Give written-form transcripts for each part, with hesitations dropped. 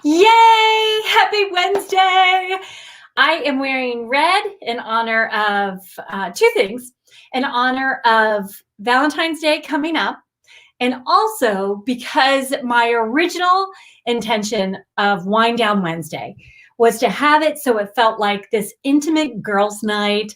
Yay! Happy Wednesday! I am wearing red in honor of two things, in honor of Valentine's Day coming up, and also because my original intention of Wind Down Wednesday was to have it so it felt like this intimate girls' night.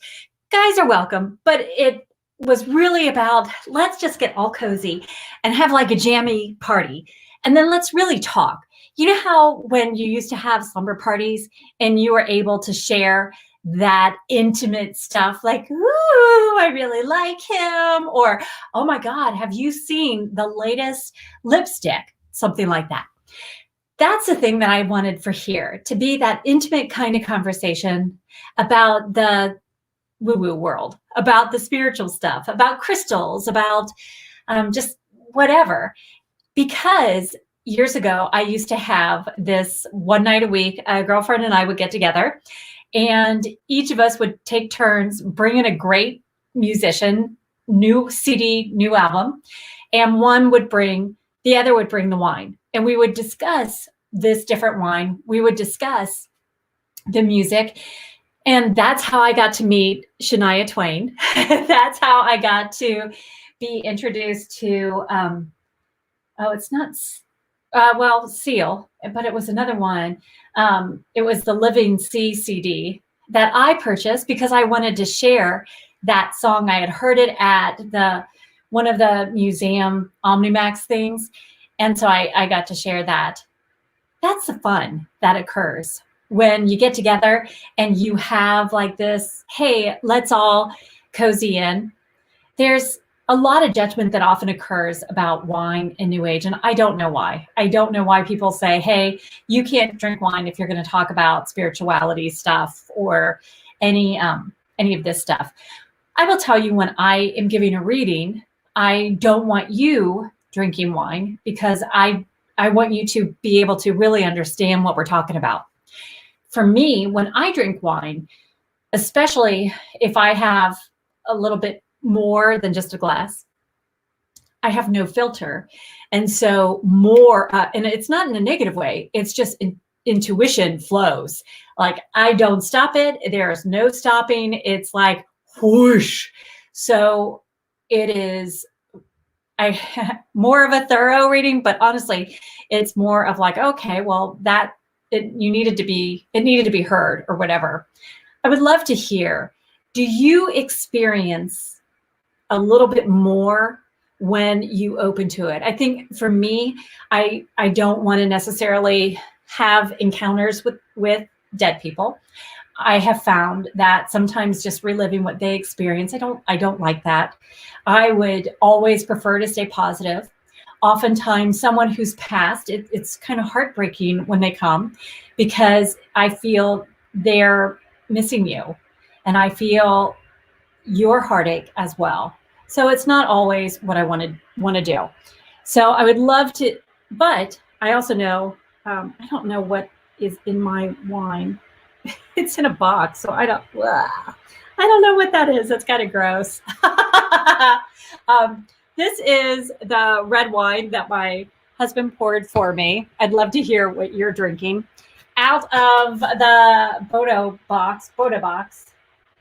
Guys are welcome, but it was really about let's just get all cozy and have like a jammy party. And then let's really talk. You know how when you used to have slumber parties and you were able to share that intimate stuff like, ooh, I really like him, or oh my God, have you seen the latest lipstick? Something like that. That's the thing that I wanted for here to be that intimate kind of conversation about the woo-woo world, about the spiritual stuff, about crystals, about just whatever. Because years ago, I used to have this one night a week, a girlfriend and I would get together, and each of us would take turns bringing a great musician, new CD, new album, and the other would bring the wine. And we would discuss this different wine. We would discuss the music. And that's how I got to meet Shania Twain. That's how I got to be introduced to, it's not, Seal, but it was another one. It was the Living Sea CD that I purchased because I wanted to share that song. I had heard it at one of the museum Omnimax things. And so I got to share that. That's the fun that occurs when you get together and you have like this, hey, let's all cozy in. There's a lot of judgment that often occurs about wine in New Age, and I don't know why. I don't know why people say, hey, you can't drink wine if you're going to talk about spirituality stuff or any of this stuff. I will tell you, when I am giving a reading, I don't want you drinking wine because I want you to be able to really understand what we're talking about. For me, when I drink wine, especially if I have a little bit more than just a glass, I have no filter. And so more, and it's not in a negative way, it's just intuition flows. Like I don't stop it. There's no stopping. It's like whoosh. So it is more of a thorough reading, but honestly, it's more of like, okay, well, it needed to be heard or whatever. I would love to hear, do you experience a little bit more when you open to it? I think for me, I don't want to necessarily have encounters with dead people. I have found that sometimes just reliving what they experience, I don't like that. I would always prefer to stay positive. Oftentimes someone who's passed, it's kind of heartbreaking when they come because I feel they're missing you and I feel your heartache as well. So it's not always what I want to do. So I would love to, but I also know, I don't know what is in my wine. It's in a box, so I don't know what that is. That's kind of gross. This is the red wine that my husband poured for me. I'd love to hear what you're drinking out of the Boda box.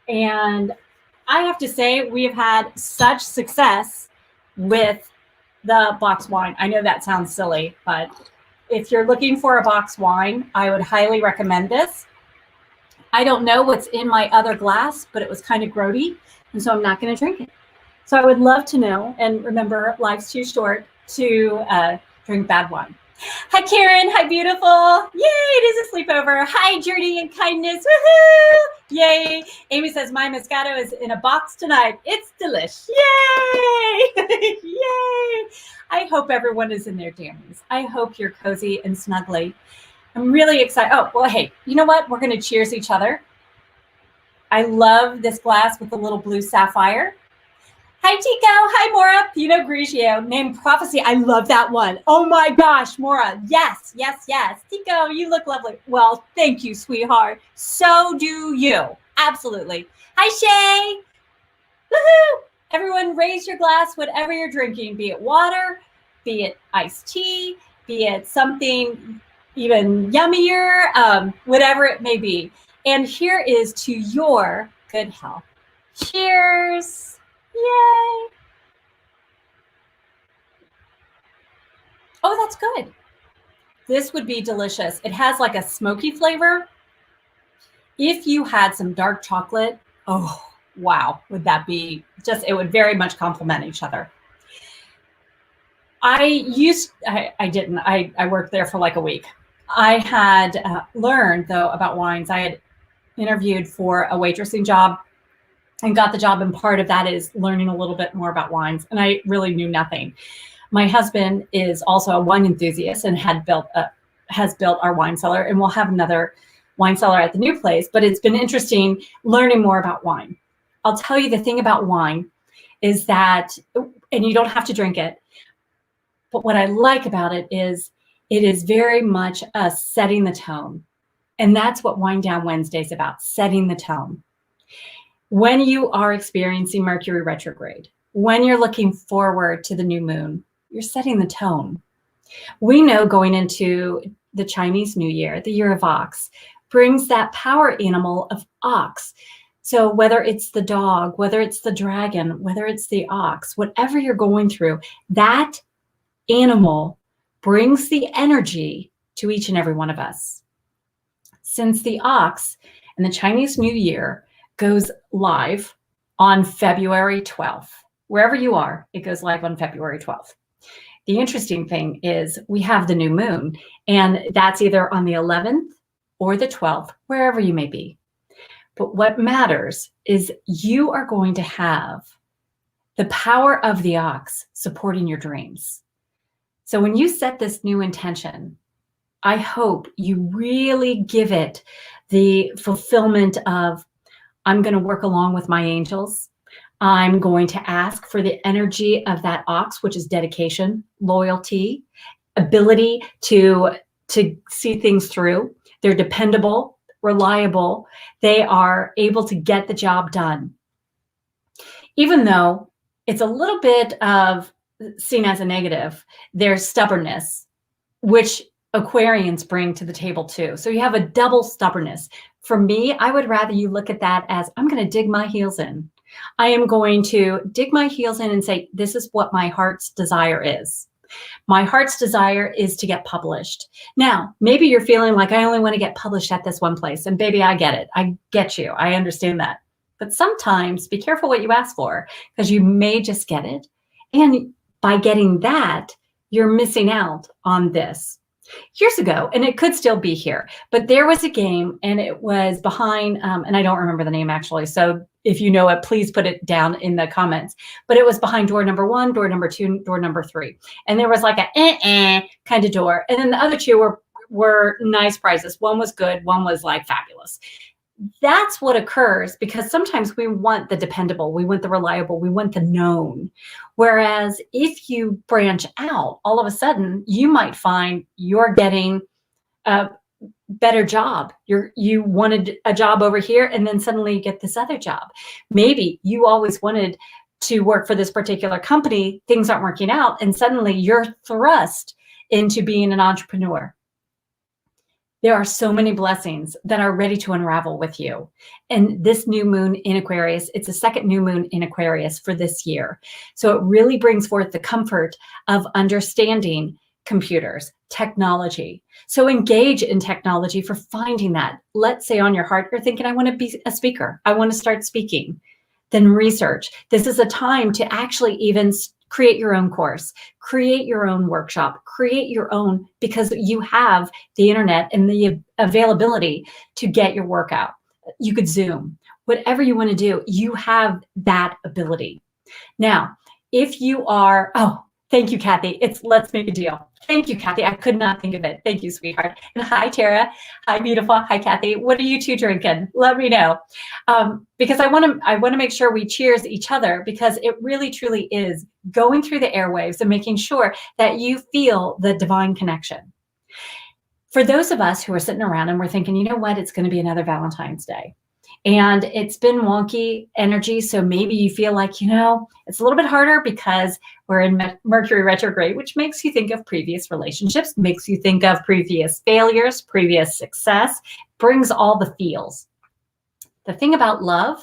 And I have to say, we have had such success with the box wine. I know that sounds silly, but if you're looking for a box wine, I would highly recommend this. I don't know what's in my other glass, but it was kind of grody, and so I'm not going to drink it. So I would love to know, and remember, life's too short to drink bad wine. Hi, Karen. Hi, beautiful. Yay, it is a sleepover. Hi, Journey and Kindness. Woohoo! Yay. Amy says, my Moscato is in a box tonight. It's delish. Yay! Yay! I hope everyone is in their jammies. I hope you're cozy and snuggly. I'm really excited. Oh, well, hey, you know what? We're going to cheers each other. I love this glass with the little blue sapphire. Hi, Tico. Hi, Maura. Pinot Grigio, named Prophecy. I love that one. Oh, my gosh, Maura. Yes, yes, yes. Tico, you look lovely. Well, thank you, sweetheart. So do you. Absolutely. Hi, Shay. Woohoo. Everyone raise your glass, whatever you're drinking, be it water, be it iced tea, be it something even yummier, whatever it may be. And here is to your good health. Cheers. Yay. Oh, that's good. This would be delicious. It has like a smoky flavor. If you had some dark chocolate, oh, wow, would that be just, it would very much complement each other. I didn't, I worked there for like a week. I had learned though about wines. I had interviewed for a waitressing job and got the job. And part of that is learning a little bit more about wines. And I really knew nothing. My husband is also a wine enthusiast and has built our wine cellar, and we'll have another wine cellar at the new place. But it's been interesting learning more about wine. I'll tell you the thing about wine is that, and you don't have to drink it, but what I like about it is very much us setting the tone. And that's what Wine Down Wednesday is about, setting the tone. When you are experiencing Mercury retrograde, when you're looking forward to the new moon, you're setting the tone. We know going into the Chinese New Year, the year of ox, brings that power animal of ox. So whether it's the dog, whether it's the dragon, whether it's the ox, whatever you're going through, that animal brings the energy to each and every one of us. Since the ox and the Chinese New Year goes live on February 12th, wherever you are, it goes live on February 12th. The interesting thing is we have the new moon, and that's either on the 11th or the 12th, wherever you may be. But what matters is you are going to have the power of the ox supporting your dreams. So when you set this new intention, I hope you really give it the fulfillment of, I'm going to work along with my angels. I'm going to ask for the energy of that ox, which is dedication, loyalty, ability to see things through. They're dependable, reliable. They are able to get the job done. Even though it's a little bit of seen as a negative, there's stubbornness, which Aquarians bring to the table too. So you have a double stubbornness. For me, I would rather you look at that as, I'm going to dig my heels in. I am going to dig my heels in and say, this is what my heart's desire is. My heart's desire is to get published. Now, maybe you're feeling like, I only want to get published at this one place. And baby, I get it. I get you. I understand that. But sometimes be careful what you ask for, because you may just get it. And by getting that, you're missing out on this. Years ago, and it could still be here, but there was a game, and it was behind, and I don't remember the name actually. So if you know it, please put it down in the comments. But it was behind door number 1, door number 2, door number 3. And there was like a kind of door. And then the other two were nice prizes. One was good, one was like fabulous. That's what occurs, because sometimes we want the dependable, we want the reliable, we want the known. Whereas if you branch out, all of a sudden you might find you're getting a better job. You wanted a job over here, and then suddenly you get this other job. Maybe you always wanted to work for this particular company, things aren't working out, and suddenly you're thrust into being an entrepreneur. There are so many blessings that are ready to unravel with you. And this new moon in Aquarius, it's a second new moon in Aquarius for this year. So it really brings forth the comfort of understanding computers, technology. So engage in technology for finding that. Let's say on your heart, you're thinking, I want to be a speaker. I want to start speaking. Then research. This is a time to actually even create your own course, create your own workshop, create your own, because you have the internet and the availability to get your work out. You could Zoom, whatever you want to do, you have that ability. Now, if you are, oh, thank you, Kathy. Let's make a deal. Thank you, Kathy. I could not think of it. Thank you, sweetheart. And hi, Tara. Hi, beautiful. Hi, Kathy. What are you two drinking? Let me know. Because I want to make sure we cheers each other, because it really, truly is going through the airwaves and making sure that you feel the divine connection. For those of us who are sitting around and we're thinking, you know what, it's going to be another Valentine's Day. And it's been wonky energy. So maybe you feel like, it's a little bit harder because We're in Mercury retrograde, which makes you think of previous relationships, makes you think of previous failures, previous success, brings all the feels. The thing about love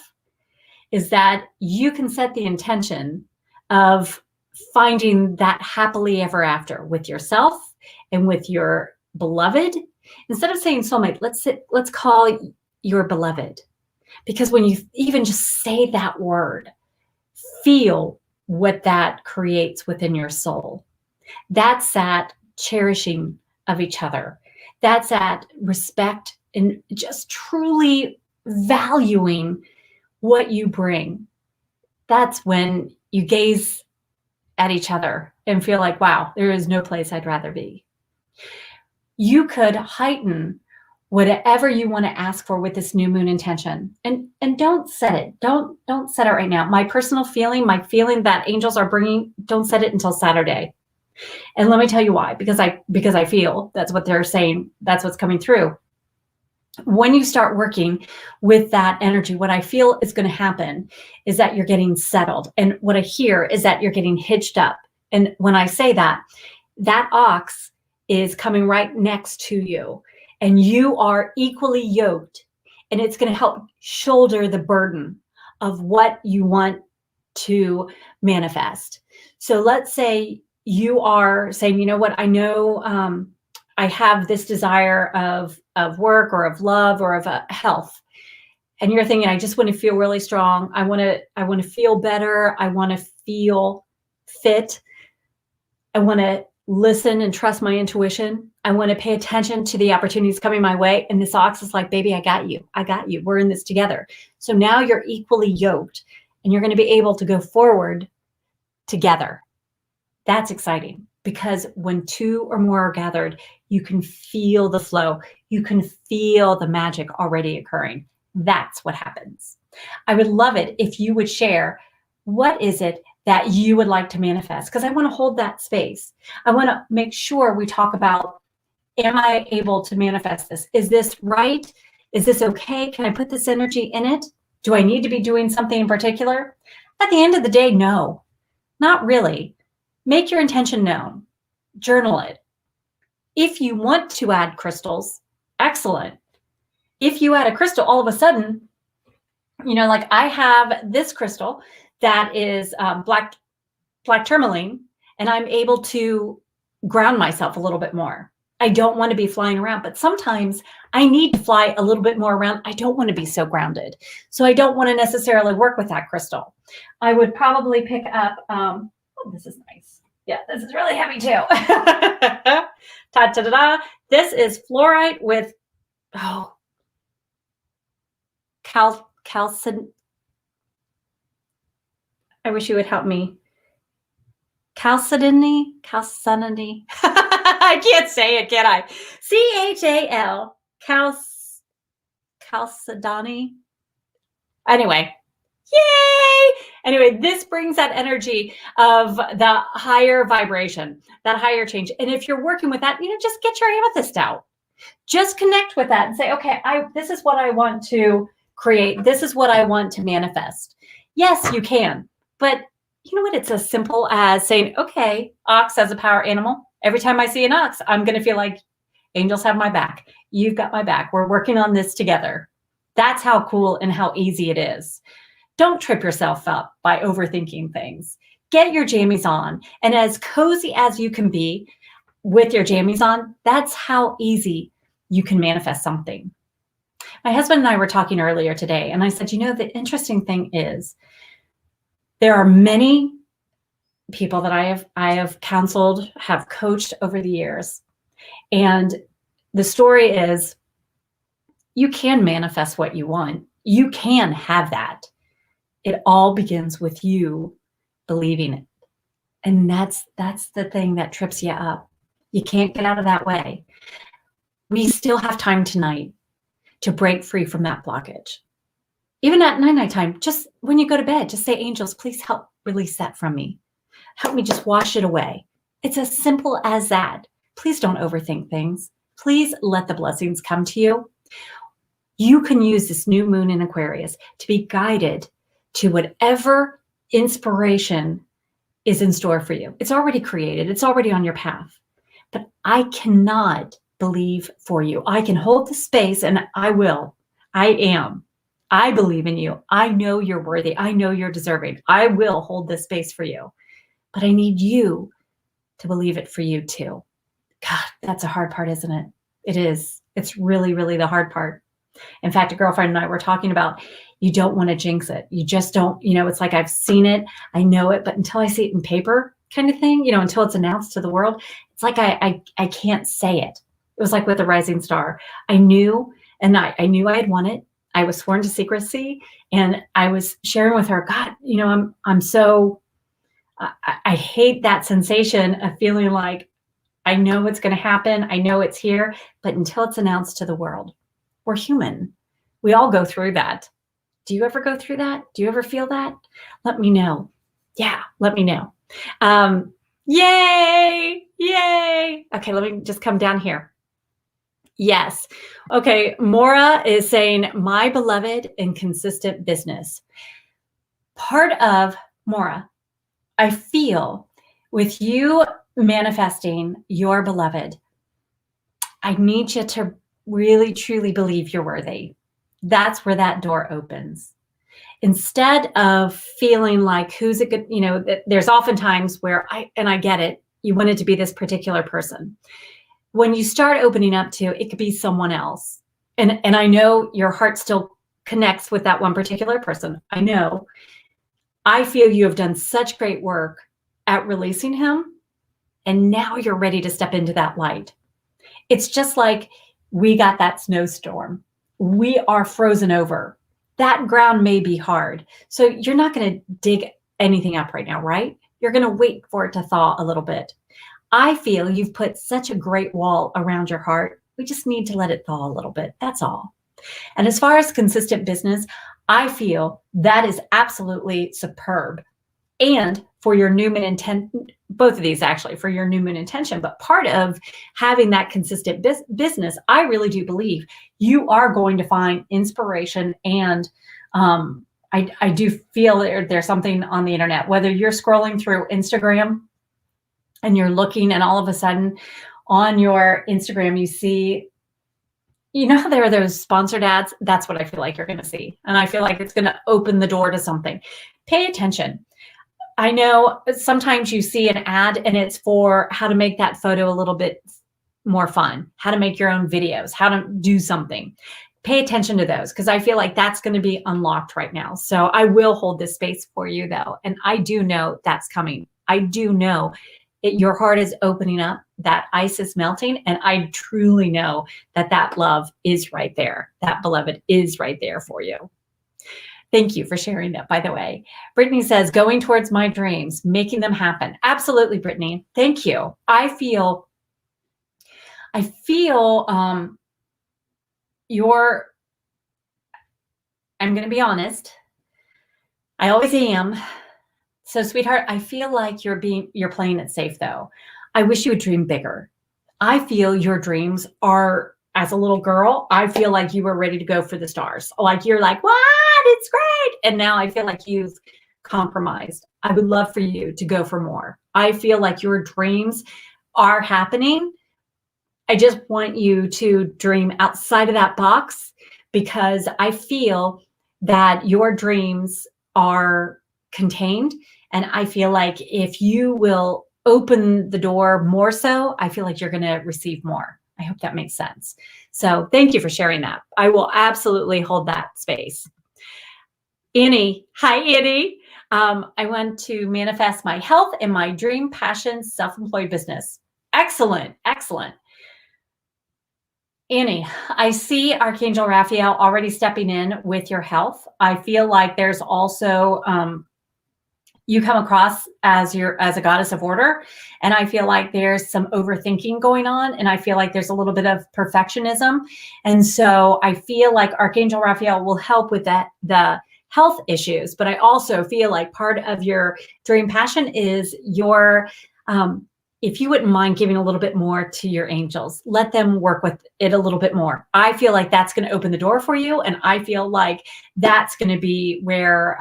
is that you can set the intention of finding that happily ever after with yourself and with your beloved. Instead of saying soulmate, let's call your beloved. Because when you even just say that word, feel what that creates within your soul. That's that cherishing of each other. That's that respect and just truly valuing what you bring. That's when you gaze at each other and feel like, wow, there is no place I'd rather be. You could heighten whatever you want to ask for with this new moon intention, and don't set it. Don't set it right now. My personal feeling, my feeling that angels are bringing, don't set it until Saturday. And let me tell you why. Because I feel that's what they're saying. That's what's coming through. When you start working with that energy, what I feel is going to happen is that you're getting settled. And what I hear is that you're getting hitched up. And when I say that, that ox is coming right next to you and you are equally yoked, and it's going to help shoulder the burden of what you want to manifest. So let's say you are saying, you know what, I know I have this desire of work or of love or of health. And you're thinking, I just want to feel really strong. I want to feel better. I want to feel fit. I want to listen and trust my intuition. I want to pay attention to the opportunities coming my way. And this ox is like, baby, I got you. I got you. We're in this together. So now you're equally yoked and you're going to be able to go forward together. That's exciting because when two or more are gathered, you can feel the flow. You can feel the magic already occurring. That's what happens. I would love it if you would share, what is it that you would like to manifest? Because I want to hold that space. I want to make sure we talk about, am I able to manifest this? Is this right? Is this okay? Can I put this energy in it? Do I need to be doing something in particular? At the end of the day, no, not really. Make your intention known. Journal it. If you want to add crystals, excellent. If you add a crystal, all of a sudden, like I have this crystal that is black tourmaline, and I'm able to ground myself a little bit more. I don't want to be flying around, but sometimes I need to fly a little bit more around. I don't want to be so grounded. So I don't want to necessarily work with that crystal. I would probably pick up, oh, this is nice. Yeah, this is really heavy too. Ta-da-da-da. This is fluorite with, calcin. I wish you would help me. Chalcedony. I can't say it, can I? C-H-A-L. Chalcedony. Anyway. Yay! Anyway, this brings that energy of the higher vibration, that higher change. And if you're working with that, just get your amethyst out. Just connect with that and say, okay, this is what I want to create. This is what I want to manifest. Yes, you can. But you know what? It's as simple as saying, okay, ox as a power animal. Every time I see an ox, I'm going to feel like angels have my back. You've got my back. We're working on this together. That's how cool and how easy it is. Don't trip yourself up by overthinking things. Get your jammies on. And as cozy as you can be with your jammies on, that's how easy you can manifest something. My husband and I were talking earlier today, and I said, the interesting thing is there are many people that I have counseled, have coached over the years. And the story is you can manifest what you want. You can have that. It all begins with you believing it. And that's the thing that trips you up. You can't get out of that way. We still have time tonight to break free from that blockage. Even at night time, just when you go to bed, just say, angels, please help release that from me. Help me just wash it away. It's as simple as that. Please don't overthink things. Please let the blessings come to you. You can use this new moon in Aquarius to be guided to whatever inspiration is in store for you. It's already created. It's already on your path. But I cannot believe for you. I can hold the space, and I will. I am. I believe in you. I know you're worthy. I know you're deserving. I will hold this space for you. But I need you to believe it for you too. God, that's a hard part, isn't it? It is. It's really, really the hard part. In fact, a girlfriend and I were talking about, you don't want to jinx it. You just don't, it's like I've seen it, I know it, but until I see it in paper kind of thing, until it's announced to the world, it's like I can't say it. It was like with the rising star. I knew, and I knew I had won it. I was sworn to secrecy, and I was sharing with her, God, I'm so, I hate that sensation of feeling like I know what's going to happen. I know it's here, but until it's announced to the world, we're human. We all go through that. Do you ever go through that? Do you ever feel that? Let me know. Yeah, let me know. Yay, yay. Okay, let me just come down here. Yes. Okay, Maura is saying, my beloved and consistent business. Part of Maura, I feel with you manifesting your beloved, I need you to really, truly believe you're worthy. That's where that door opens. Instead of feeling like who's a good, there's oftentimes where I get it, you want it to be this particular person. When you start opening up to, it could be someone else. And I know your heart still connects with that one particular person. I know. I feel you have done such great work at releasing him. And now you're ready to step into that light. It's just like we got that snowstorm. We are frozen over. That ground may be hard. So you're not going to dig anything up right now, right? You're going to wait for it to thaw a little bit. I feel you've put such a great wall around your heart. We just need to let it thaw a little bit. That's all. And as far as consistent business, I feel that is absolutely superb. And for your new moon intention, both of these actually for your new moon intention, but part of having that consistent business, I really do believe you are going to find inspiration. And I do feel there's something on the internet, whether you're scrolling through Instagram and you're looking and all of a sudden on your Instagram, you see, how there are those sponsored ads. That's what I feel like you're going to see. And I feel like it's going to open the door to something. Pay attention. I know sometimes you see an ad and it's for how to make that photo a little bit more fun, how to make your own videos, how to do something. Pay attention to those because I feel like that's going to be unlocked right now. So I will hold this space for you though. And I do know that's coming. I do know your heart is opening up, that ice is melting. And I truly know that love is right there. That beloved is right there for you. Thank you for sharing that, by the way. Brittany says, going towards my dreams, making them happen. Absolutely, Brittany. Thank you. I feel I'm going to be honest. I always am. So, sweetheart, I feel like you're playing it safe, though. I wish you would dream bigger. I feel your dreams are, as a little girl, I feel like you were ready to go for the stars. Like you're like, what? It's great. And now I feel like you've compromised. I would love for you to go for more. I feel like your dreams are happening. I just want you to dream outside of that box because I feel that your dreams are contained. And I feel like if you will open the door more so, I feel like you're going to receive more. I hope that makes sense. So thank you for sharing that. I will absolutely hold that space. Annie, hi Annie. I want to manifest my health and my dream, passion, self-employed business. Excellent, excellent. Annie, I see Archangel Raphael already stepping in with your health. I feel like there's also you come across as a goddess of order, and I feel like there's some overthinking going on, and I feel like there's a little bit of perfectionism, and so I feel like Archangel Raphael will help with the health issues. But I also feel like part of your dream passion is your if you wouldn't mind giving a little bit more to your angels, let them work with it a little bit more. I feel like that's going to open the door for you. And I feel like that's going to be where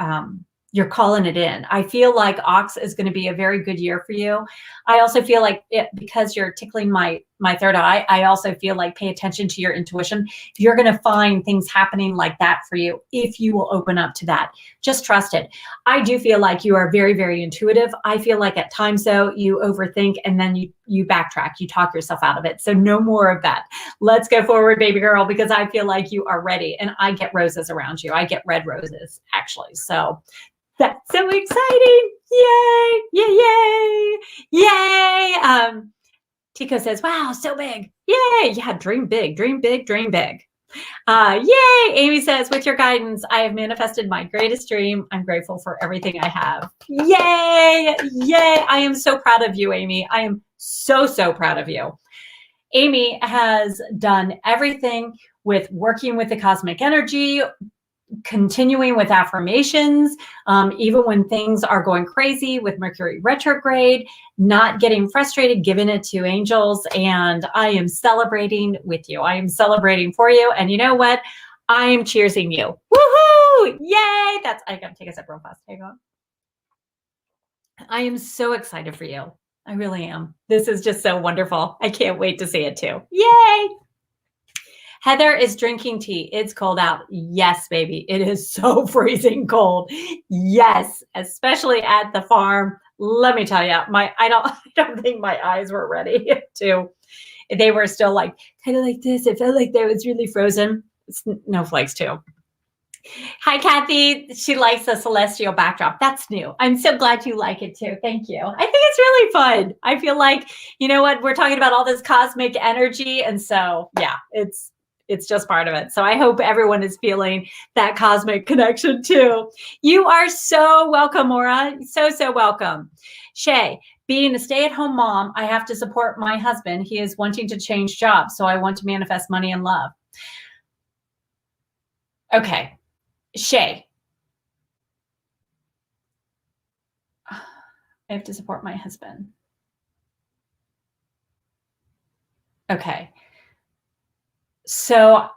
you're calling it in. I feel like Ox is going to be a very good year for you. I also feel like because you're tickling my third eye, I also feel like pay attention to your intuition. You're going to find things happening like that for you if you will open up to that. Just trust it. I do feel like you are very, very intuitive. I feel like at times though, you overthink and then you backtrack, you talk yourself out of it. So no more of that. Let's go forward, baby girl, because I feel like you are ready, and I get roses around you. I get red roses actually. So that's so exciting. Yay, yay, yay, yay. Tico says, wow, so big. Yay. Yeah, dream big, dream big, dream big. Yay. Amy says, with your guidance, I have manifested my greatest dream. I'm grateful for everything I have. Yay. Yay. I am so proud of you, Amy. I am so, so proud of you. Amy has done everything with working with the cosmic energy, continuing with affirmations, even when things are going crazy with Mercury retrograde, not getting frustrated, giving it to angels. And I am celebrating with you. I am celebrating for you. And you know what? I am cheersing you. Woohoo! Yay! I gotta take a sip real fast. Hang on. I am so excited for you. I really am. This is just so wonderful. I can't wait to see it too. Yay! Heather is drinking tea. It's cold out. Yes, baby. It is so freezing cold. Yes, especially at the farm. Let me tell you, I don't think my eyes were ready to. They were still like kind of like this. It felt like they was really frozen. Snowflakes too. Hi, Kathy. She likes the celestial backdrop. That's new. I'm so glad you like it too. Thank you. I think it's really fun. I feel like, you know what, we're talking about all this cosmic energy. And so, yeah, it's just part of it. So I hope everyone is feeling that cosmic connection too. You are so welcome, Maura. So, so welcome. Shay, being a stay-at-home mom, I have to support my husband. He is wanting to change jobs. So I want to manifest money and love. Okay. Shay, I have to support my husband. Okay. So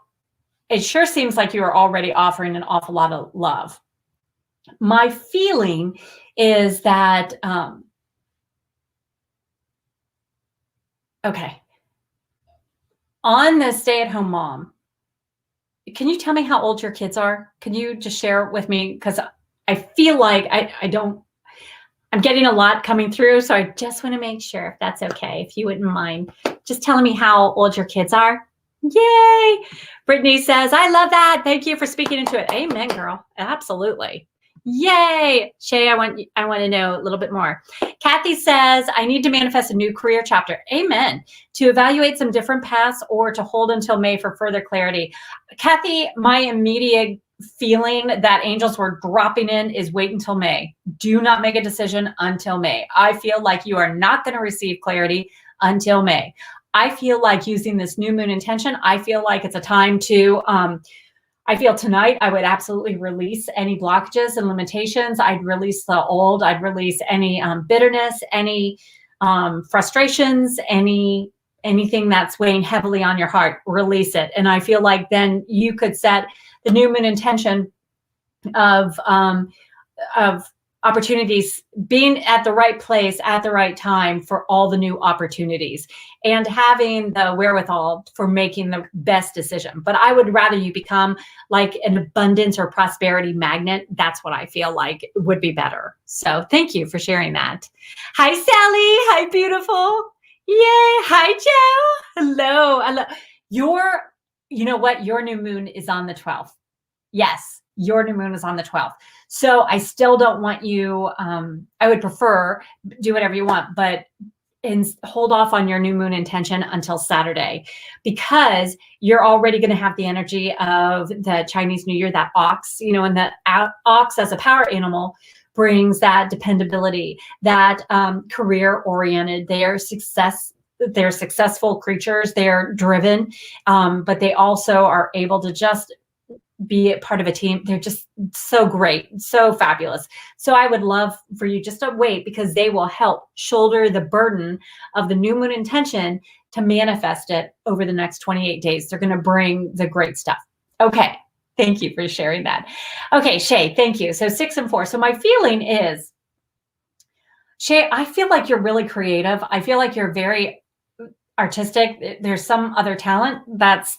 it sure seems like you are already offering an awful lot of love. My feeling is that, okay, on the stay-at-home mom, can you tell me how old your kids are? Can you just share with me? Because I feel like I'm getting a lot coming through. So I just want to make sure if that's okay, if you wouldn't mind just telling me how old your kids are. Yay. Brittany says, I love that. Thank you for speaking into it. Amen, girl. Absolutely. Yay. Shay, I want to know a little bit more. Kathy says, I need to manifest a new career chapter. Amen. To evaluate some different paths or to hold until May for further clarity. Kathy, my immediate feeling that angels were dropping in is wait until May. Do not make a decision until May. I feel like you are not going to receive clarity until May. I feel like using this new moon intention, I feel like it's a time to, I feel tonight I would absolutely release any blockages and limitations. I'd release the old, I'd release any bitterness, any frustrations, anything that's weighing heavily on your heart, release it. And I feel like then you could set the new moon intention of opportunities, being at the right place at the right time for all the new opportunities and having the wherewithal for making the best decision. But I would rather you become like an abundance or prosperity magnet. That's what I feel like would be better. So thank you for sharing that. Hi, Sally. Hi, beautiful. Yay. Hi, Joe. Hello. Hello. You know what? Your new moon is on the 12th. Yes, your new moon is on the 12th. So I still don't want you, I would prefer do whatever you want, but hold off on your new moon intention until Saturday, because you're already going to have the energy of the Chinese New Year, that ox, and the ox as a power animal brings that dependability, that career oriented, they're successful creatures, they're driven, but they also are able to just be a part of a team. They're just so great, so fabulous. So I would love for you just to wait, because they will help shoulder the burden of the new moon intention to manifest it over the next 28 days. They're going to bring the great stuff. Okay. Thank you for sharing that. Okay, Shay, thank you. So 6 and 4. So my feeling is, Shay, I feel like you're really creative. I feel like you're very artistic. There's some other talent that's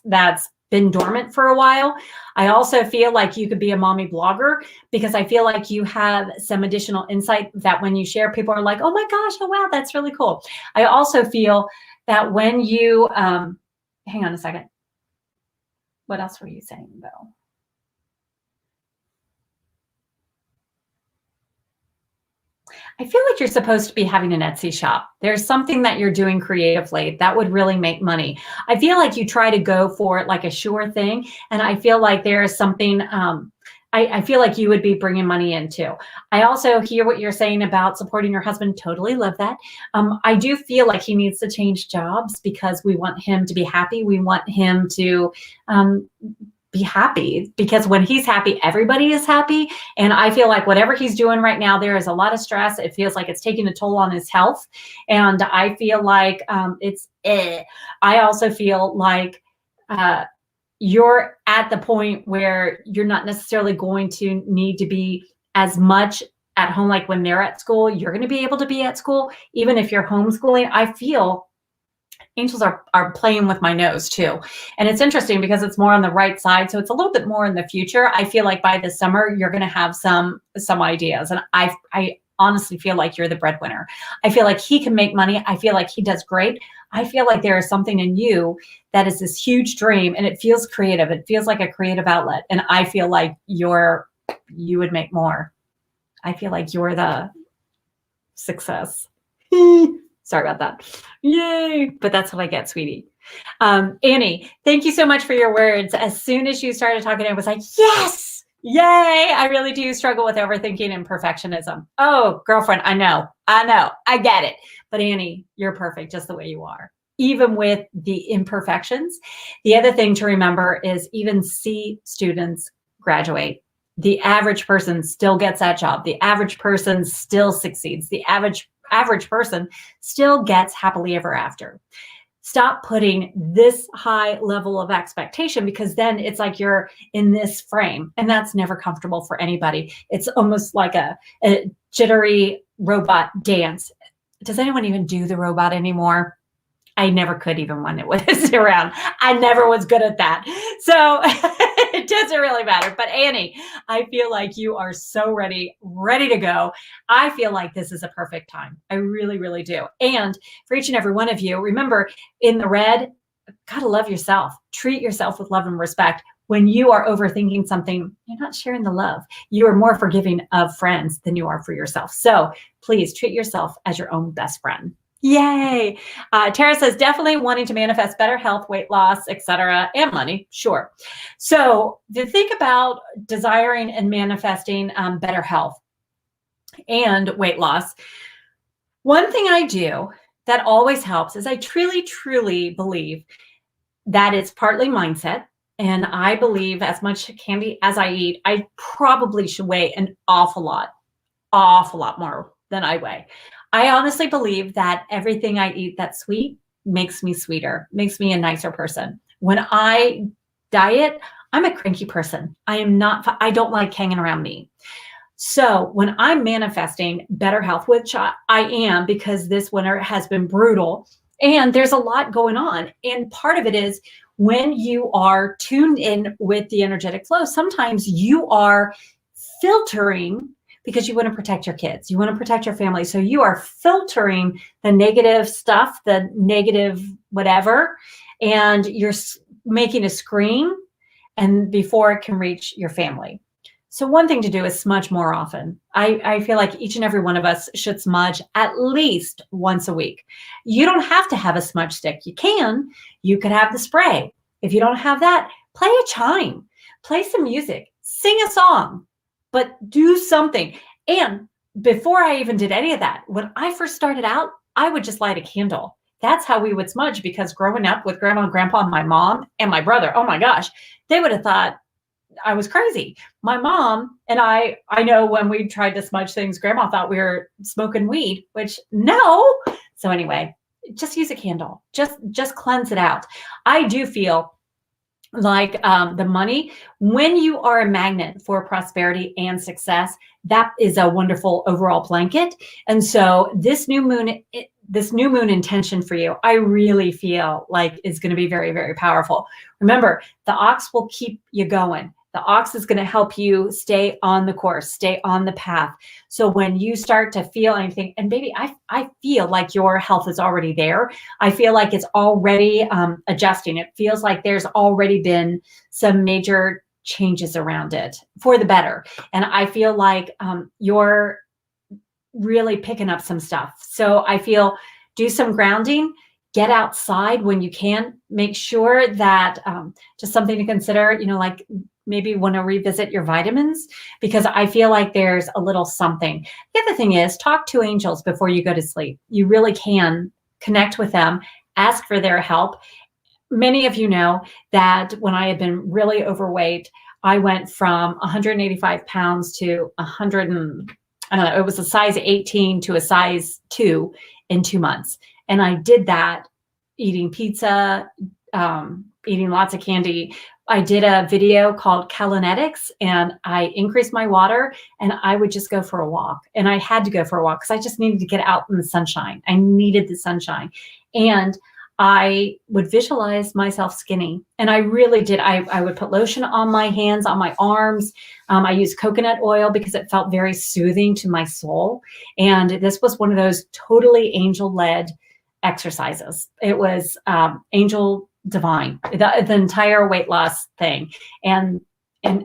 been dormant for a while. I also feel like you could be a mommy blogger because I feel like you have some additional insight that when you share, people are like, oh my gosh, oh wow, that's really cool. I also feel that when you, hang on a second. What else were you saying though? I feel like you're supposed to be having an Etsy shop. There's something that you're doing creatively that would really make money. I feel like you try to go for like a sure thing. And I feel like there is something, I feel like you would be bringing money in too. I also hear what you're saying about supporting your husband. Totally love that. I do feel like he needs to change jobs because we want him to be happy. We want him to be happy because when he's happy, everybody is happy. And I feel like whatever he's doing right now, there is a lot of stress. It feels like it's taking a toll on his health. And I feel like I also feel like you're at the point where you're not necessarily going to need to be as much at home. Like when they're at school, you're going to be able to be at school. Even if you're homeschooling, I feel angels are playing with my nose too. And it's interesting because it's more on the right side. So it's a little bit more in the future. I feel like by the summer, you're going to have some ideas. And I honestly feel like you're the breadwinner. I feel like he can make money. I feel like he does great. I feel like there is something in you that is this huge dream and it feels creative. It feels like a creative outlet. And I feel like you would make more. I feel like you're the success. Sorry about that. Yay. But that's what I get, sweetie. Annie, thank you so much for your words. As soon as you started talking, I was like, yes, yay. I really do struggle with overthinking and perfectionism. Oh, girlfriend, I know, I get it. But Annie, you're perfect just the way you are, even with the imperfections. The other thing to remember is even C students graduate. The average person still gets that job. The average person still succeeds. The average person still gets happily ever after. Stop putting this high level of expectation because then it's like you're in this frame and that's never comfortable for anybody. It's almost like a jittery robot dance. Does anyone even do the robot anymore? I never could even when it was around. I never was good at that. So it doesn't really matter. But Annie, I feel like you are so ready to go. I feel like this is a perfect time. I really, really do. And for each and every one of you, remember in the red, gotta love yourself. Treat yourself with love and respect. When you are overthinking something, you're not sharing the love. You are more forgiving of friends than you are for yourself. So please treat yourself as your own best friend. Yay. Tara says, definitely wanting to manifest better health, weight loss, etc., and money. Sure. So to think about desiring and manifesting better health and weight loss, one thing I do that always helps is I truly, truly believe that it's partly mindset. And I believe as much candy as I eat, I probably should weigh an awful lot more than I weigh. I honestly believe that everything I eat that's sweet makes me sweeter, makes me a nicer person. When I diet, I'm a cranky person. I don't like hanging around me. So when I'm manifesting better health, which I am because this winter has been brutal and there's a lot going on. And part of it is when you are tuned in with the energetic flow, sometimes you are filtering because you want to protect your kids. You want to protect your family. So you are filtering the negative stuff, the negative whatever, and you're making a screen and before it can reach your family. So one thing to do is smudge more often. I feel like each and every one of us should smudge at least once a week. You don't have to have a smudge stick. You could have the spray. If you don't have that, play a chime, play some music, sing a song, but do something. And before I even did any of that, when I first started out, I would just light a candle. That's how we would smudge because growing up with grandma and grandpa and my mom and my brother, oh my gosh, they would have thought I was crazy. My mom and I know when we tried to smudge things, grandma thought we were smoking weed, which no. So anyway, just use a candle, just cleanse it out. I do feel like the money. When you are a magnet for prosperity and success, that is a wonderful overall blanket. And so this new moon, this new moon intention for you, I really feel like is going to be very, very powerful. Remember, the ox will keep you going. The ox is going to help you stay on the course, stay on the path. So when you start to feel anything, and baby, I feel like your health is already there. I feel like it's already adjusting. It feels like there's already been some major changes around it for the better. And I feel like you're really picking up some stuff. So I feel do some grounding, get outside when you can, make sure that just something to consider, like maybe want to revisit your vitamins, because I feel like there's a little something. The other thing is talk to angels before you go to sleep. You really can connect with them, ask for their help. Many of you know that when I had been really overweight, I went from 185 pounds to 100 and I don't know, it was a size 18 to a size 2 in 2 months. And I did that eating pizza, eating lots of candy. I did a video called Kalinetics, and I increased my water, and I would just go for a walk. And I had to go for a walk because I just needed to get out in the sunshine. I needed the sunshine. And I would visualize myself skinny. And I really did. I would put lotion on my hands, on my arms. I used coconut oil because it felt very soothing to my soul. And this was one of those totally angel-led exercises. It was angel divine, the entire weight loss thing. And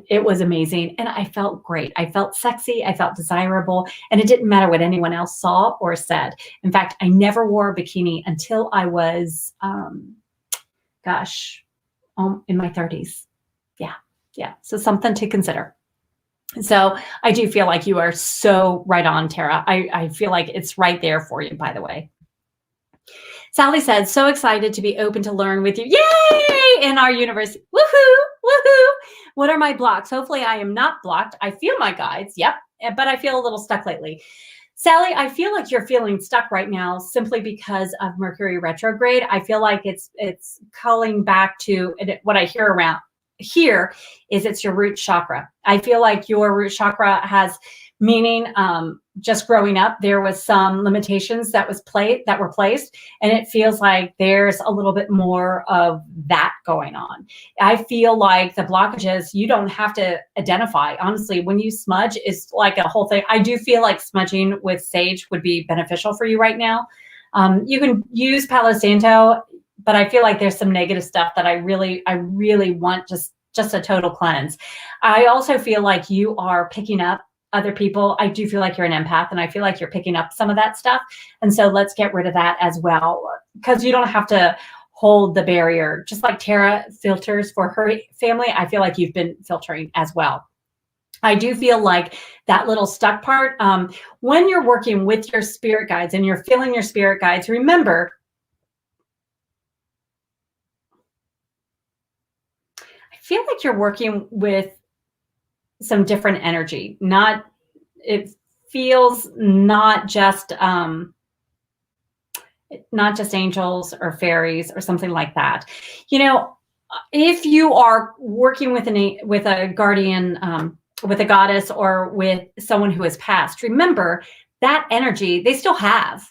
it was amazing. And I felt great. I felt sexy. I felt desirable. And it didn't matter what anyone else saw or said. In fact, I never wore a bikini until I was, in my 30s. Yeah. Yeah. So something to consider. So I do feel like you are so right on, Tara. I feel like it's right there for you, by the way. Sally said, so excited to be open to learn with you. Yay! In our universe. Woohoo! Woohoo! What are my blocks? Hopefully I am not blocked. I feel my guides. Yep. But I feel a little stuck lately. Sally, I feel like you're feeling stuck right now simply because of Mercury retrograde. I feel like it's calling back to what I hear around here is it's your root chakra. I feel like your root chakra has meaning. Just growing up, there was some limitations that were placed, and it feels like there's a little bit more of that going on. I feel like the blockages you don't have to identify. Honestly, when you smudge, it's like a whole thing. I do feel like smudging with sage would be beneficial for you right now. You can use Palo Santo, but I feel like there's some negative stuff that I really want just a total cleanse. I also feel like you are picking up other people. I do feel like you're an empath, and I feel like you're picking up some of that stuff. And so let's get rid of that as well, because you don't have to hold the barrier. Just like Tara filters for her family, I feel like you've been filtering as well. I do feel like that little stuck part, when you're working with your spirit guides and you're feeling your spirit guides, remember, I feel like you're working with some different energy. It feels not just angels or fairies or something like that. If you are working with a guardian, with a goddess, or with someone who has passed, remember that energy they still have.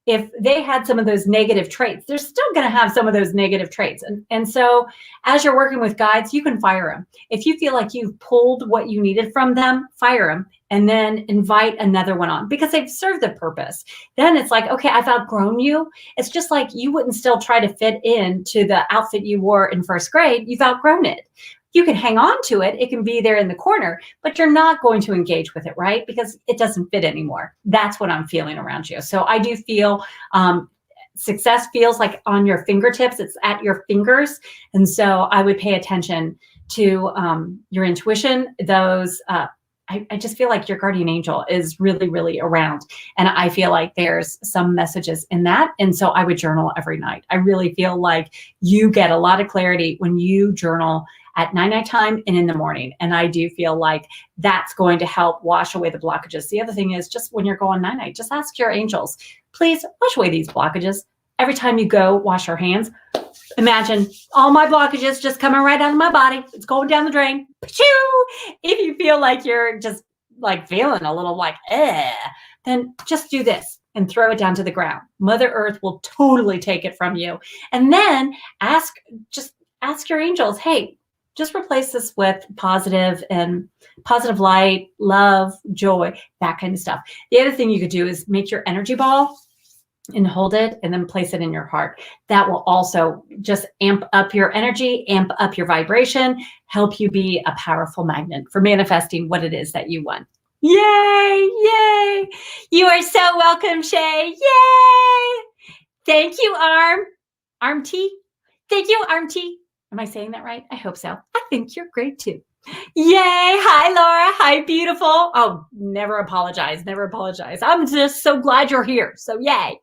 If they had some of those negative traits, they're still going to have some of those negative traits. And so as you're working with guides, you can fire them. If you feel like you've pulled what you needed from them, fire them, and then invite another one on, because they've served the purpose. Then it's like, okay, I've outgrown you. It's just like you wouldn't still try to fit into the outfit you wore in first grade. You've outgrown it. You can hang on to it. It can be there in the corner, but you're not going to engage with it, right? Because it doesn't fit anymore. That's what I'm feeling around you. So I do feel success feels like on your fingertips. It's at your fingers. And so I would pay attention to your intuition. Those, I just feel like your guardian angel is really, really around. And I feel like there's some messages in that. And so I would journal every night. I really feel like you get a lot of clarity when you journal at night time and in the morning. And I do feel like that's going to help wash away the blockages. The other thing is, just when you're going night, just ask your angels, please wash away these blockages. every time you go wash your hands, imagine all my blockages just coming right out of my body. It's going down the drain. Pachoo! If you feel like you're just like feeling a little like, then just do this and throw it down to the ground. Mother Earth will totally take it from you. And then ask your angels, hey, just replace this with positive light, love, joy, that kind of stuff. The other thing you could do is make your energy ball and hold it and then place it in your heart. That will also just amp up your energy, amp up your vibration, help you be a powerful magnet for manifesting what it is that you want. Yay, yay. You are so welcome, Shay. Yay. Thank you, Arm T. Thank you, Arm T. Am I saying that right? I hope so. I think you're great too. Yay. Hi, Laura. Hi, beautiful. Oh, never apologize. Never apologize. I'm just so glad you're here. So yay.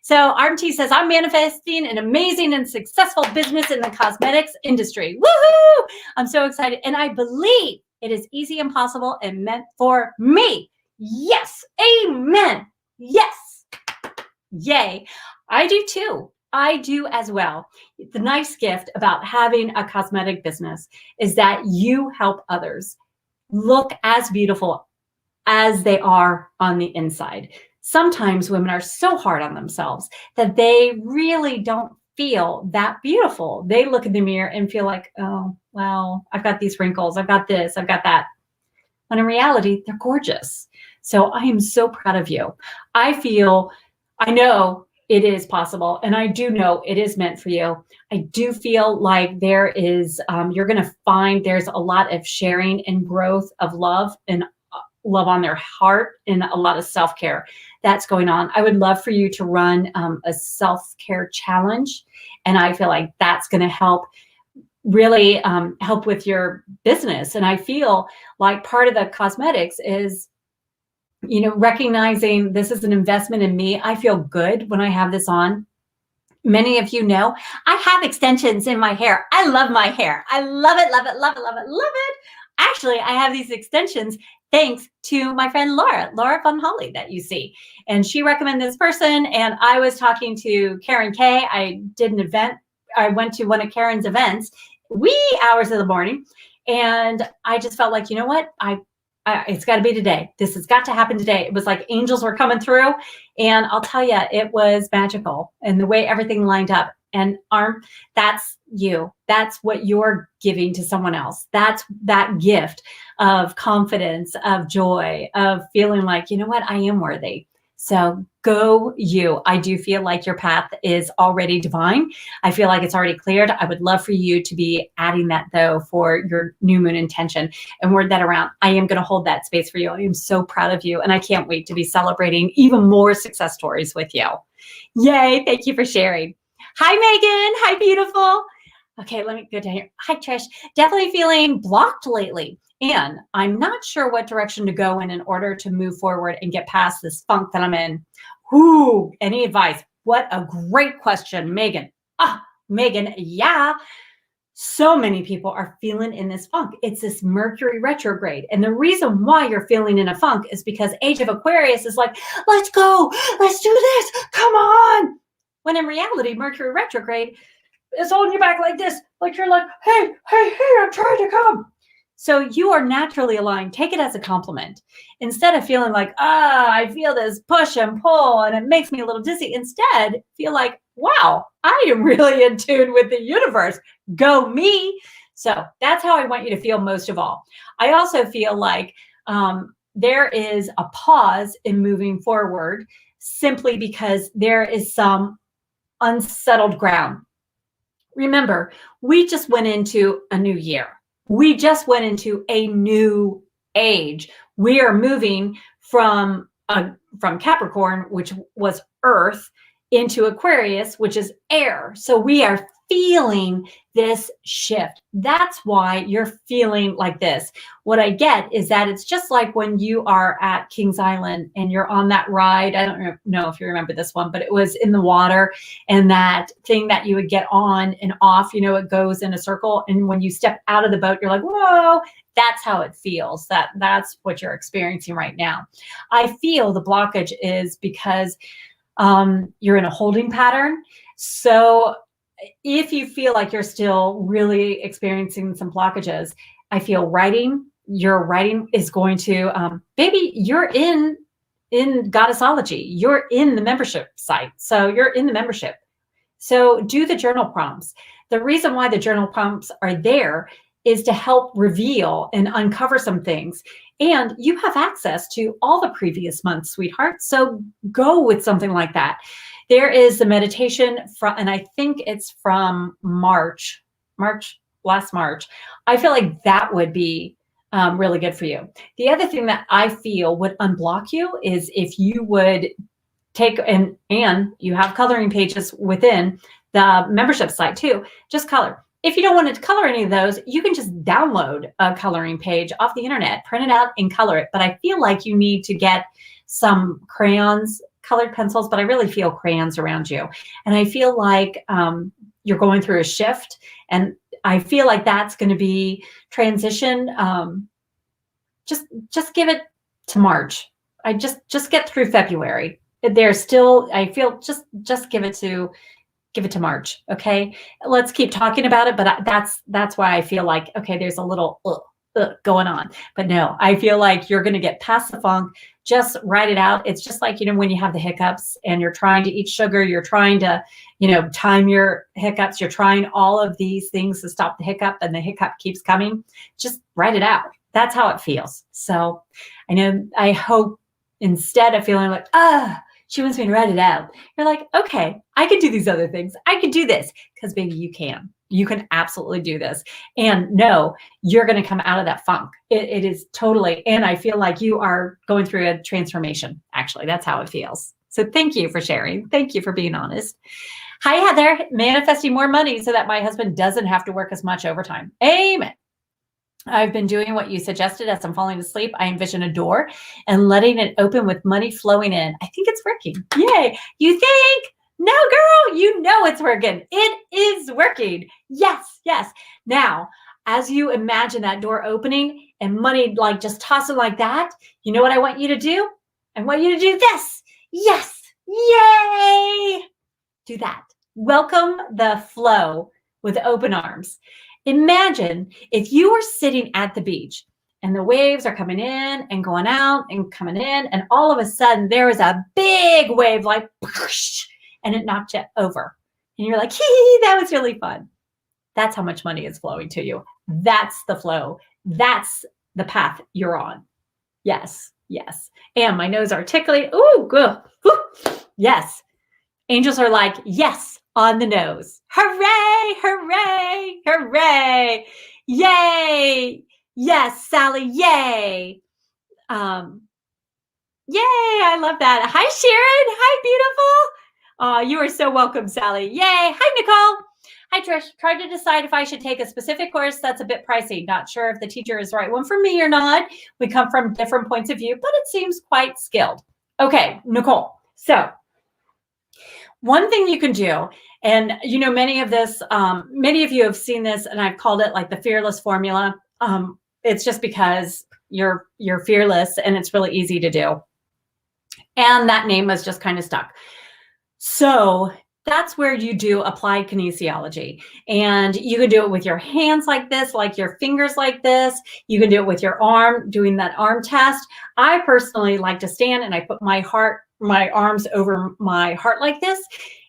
So RMT says, I'm manifesting an amazing and successful business in the cosmetics industry. Woohoo! I'm so excited. And I believe it is easy and possible and meant for me. Yes. Amen. Yes. Yay. I do too. I do as well. The nice gift about having a cosmetic business is that you help others look as beautiful as they are on the inside. Sometimes women are so hard on themselves that they really don't feel that beautiful. They look in the mirror and feel like, oh, well, I've got these wrinkles, I've got this, I've got that. When in reality, they're gorgeous. So I am so proud of you. I know it is possible. And I do know it is meant for you. I do feel like there is, you're going to find there's a lot of sharing and growth of love and love on their heart and a lot of self-care that's going on. I would love for you to run a self-care challenge. And I feel like that's going to help really help with your business. And I feel like part of the cosmetics is, you know, recognizing this is an investment in me. I feel good when I have this on. Many of you know I have extensions in my hair. I love my hair. I love it, love it, love it, love it, love it. Actually, I have these extensions thanks to my friend Laura Von Holly that you see. And she recommended this person. And I was talking to Karen Kay. I did an event. I went to one of Karen's events, wee hours of the morning. And I just felt like, you know what? It's got to be today. This has got to happen today. It was like angels were coming through. And I'll tell you, it was magical. And the way everything lined up. And that's you. That's what you're giving to someone else. That's that gift of confidence, of joy, of feeling like, you know what, I am worthy. So go you. I do feel like your path is already divine. I feel like it's already cleared. I would love for you to be adding that though for your new moon intention and word that around. I am going to hold that space for you. I am so proud of you. And I can't wait to be celebrating even more success stories with you. Yay. Thank you for sharing. Hi, Megan. Hi, beautiful. Okay, let me go down here. Hi, Trish. Definitely feeling blocked lately. And I'm not sure what direction to go in order to move forward and get past this funk that I'm in. Ooh, any advice? What a great question, Megan. Megan, yeah. So many people are feeling in this funk. It's this Mercury retrograde. And the reason why you're feeling in a funk is because Age of Aquarius is like, let's go, let's do this, come on. When in reality, Mercury retrograde is holding you back like this. Like you're like, hey, I'm trying to come. So you are naturally aligned. Take it as a compliment. Instead of feeling like, I feel this push and pull and it makes me a little dizzy. Instead, feel like, wow, I am really in tune with the universe. Go me. So that's how I want you to feel most of all. I also feel like there is a pause in moving forward simply because there is some unsettled ground. Remember, we just went into a new year. We just went into a new age. We are moving from Capricorn, which was Earth, into Aquarius, which is air. So we are feeling this shift. That's why you're feeling like this. What I get is that it's just like when you are at Kings Island and you're on that ride. I don't know if you remember this one, but it was in the water and that thing that you would get on and off, you know, it goes in a circle. And when you step out of the boat, you're like, whoa, that's how it feels. That's what you're experiencing right now. I feel the blockage is because You're in a holding pattern. So if you feel like you're still really experiencing some blockages, I feel your writing is going to, maybe you're in Goddessology, you're in the membership site. So you're in the membership. So do the journal prompts. The reason why the journal prompts are there is to help reveal and uncover some things. And you have access to all the previous months, sweetheart. So go with something like that. There is the meditation from, and I think it's from last March. I feel like that would be really good for you. The other thing that I feel would unblock you is if you would take, and you have coloring pages within the membership site too, just color. If you don't want to color any of those, you can just download a coloring page off the internet, print it out and color it. But I feel like you need to get some crayons, colored pencils, but I really feel crayons around you. And I feel like you're going through a shift, and I feel like that's going to be transition. Just give it to March. I just get through February. There's still, I feel, just give it to March. Okay. Let's keep talking about it. But that's why I feel like, okay, there's a little going on, but no, I feel like you're going to get past the funk. Just write it out. It's just like, when you have the hiccups and you're trying to eat sugar, you're trying to, time your hiccups. You're trying all of these things to stop the hiccup, and the hiccup keeps coming. Just write it out. That's how it feels. So I hope instead of feeling like, she wants me to write it out, you're like, okay, I could do these other things. I could do this, because baby, you can. You can absolutely do this. And no, you're going to come out of that funk. It is totally, and I feel like you are going through a transformation. Actually, that's how it feels. So thank you for sharing. Thank you for being honest. Hi, Heather. Manifesting more money so that my husband doesn't have to work as much overtime. Amen. I've been doing what you suggested as I'm falling asleep. I envision a door and letting it open with money flowing in. I think it's working. Yay. You think? No, girl, you know it's working. It is working. Yes, yes. Now, as you imagine that door opening and money like just tossing like that, you know what I want you to do? I want you to do this. Yes. Yay. Do that. Welcome the flow with open arms. Imagine if you were sitting at the beach and the waves are coming in and going out and coming in, and all of a sudden there is a big wave like, and it knocked you over. And you're like, hee, that was really fun. That's how much money is flowing to you. That's the flow. That's the path you're on. Yes, yes. And my nose articulate. Ooh, good. Ooh, yes. Angels are like, yes, on the nose. Hooray, hooray, hooray. Yay. Yes, Sally, yay. Yay, I love that. Hi, Sharon. Hi, beautiful. You are so welcome, Sally. Yay. Hi, Nicole. Hi, Trish. Tried to decide if I should take a specific course that's a bit pricey. Not sure if the teacher is the right one for me or not. We come from different points of view, but it seems quite skilled. Okay, Nicole. So one thing you can do, and many of you have seen this, and I've called it like the fearless formula. It's just because you're fearless and it's really easy to do. And that name was just kind of stuck. So that's where you do applied kinesiology. And you can do it with your hands like this, like your fingers like this. You can do it with your arm, doing that arm test. I personally like to stand and I put my arms over my heart like this.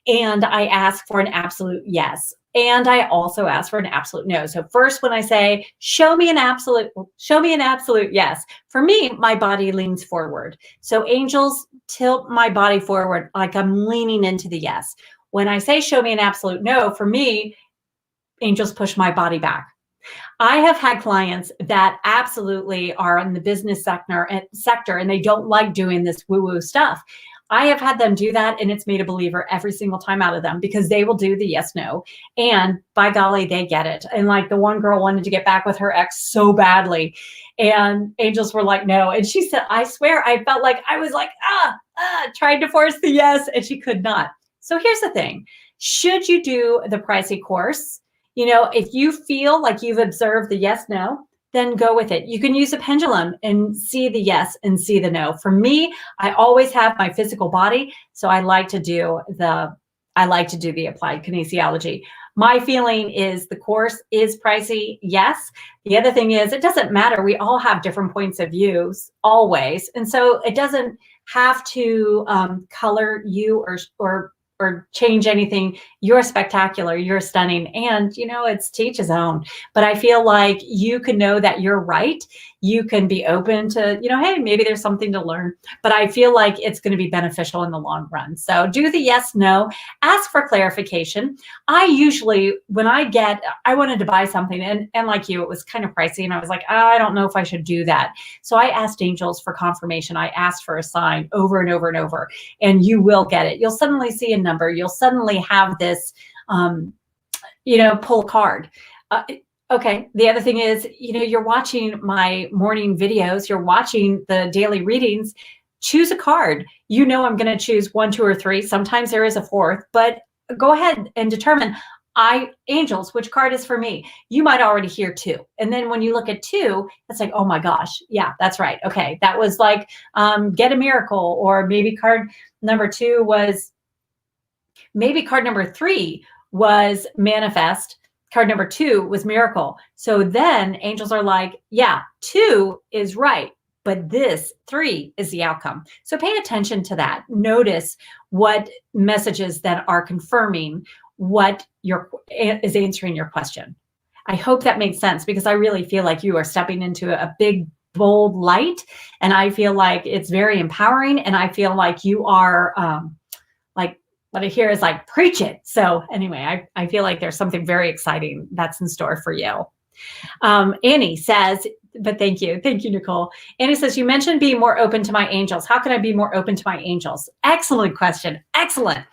And I ask for an absolute yes. And I also ask for an absolute no. So first, when I say, show me an absolute yes. For me, my body leans forward. So angels tilt my body forward like I'm leaning into the yes. When I say, show me an absolute no, for me, angels push my body back. I have had clients that absolutely are in the business sector and they don't like doing this woo-woo stuff. I have had them do that, and it's made a believer every single time out of them, because they will do the yes, no. And by golly, they get it. And like the one girl wanted to get back with her ex so badly, and angels were like, no. And she said, I swear, I felt like I was like, trying to force the yes, and she could not. So here's the thing. Should you do the pricey course? If you feel like you've observed the yes, no, then go with it. You can use a pendulum and see the yes and see the no. For me, I always have my physical body, so I like to do the applied kinesiology. My feeling is the course is pricey, yes. The other thing is it doesn't matter. We all have different points of views always, and so it doesn't have to color you or change anything. You're spectacular, you're stunning, and it's to each his own. But I feel like you can know that you're right. You can be open to, hey, maybe there's something to learn. But I feel like it's going to be beneficial in the long run. So do the yes, no, ask for clarification. I usually, when I wanted to buy something, and like you, it was kind of pricey, and I was like, I don't know if I should do that. So I asked angels for confirmation. I asked for a sign over and over and over, and you will get it. You'll suddenly see a number. You'll suddenly have this, pull a card. Okay. The other thing is, you're watching my morning videos, you're watching the daily readings, choose a card. I'm going to choose 1, 2, or 3. Sometimes there is a 4th, but go ahead and determine, angels, which card is for me? You might already hear 2. And then when you look at 2, it's like, oh my gosh, yeah, that's right. Okay. That was like, get a miracle, or maybe card number 2 was, maybe card number 3 was manifest. Card number 2 was miracle. So then angels are like, yeah, 2 is right, but this 3 is the outcome. So pay attention to that. Notice what messages that are confirming what is answering your question. I hope that makes sense, because I really feel like you are stepping into a big, bold light, and I feel like it's very empowering, and I feel like you are like, what I hear is like, preach it. So anyway, I feel like there's something very exciting that's in store for you. Annie says, but thank you, Nicole. Annie says, you mentioned being more open to my angels. How can I be more open to my angels? Excellent question. Excellent.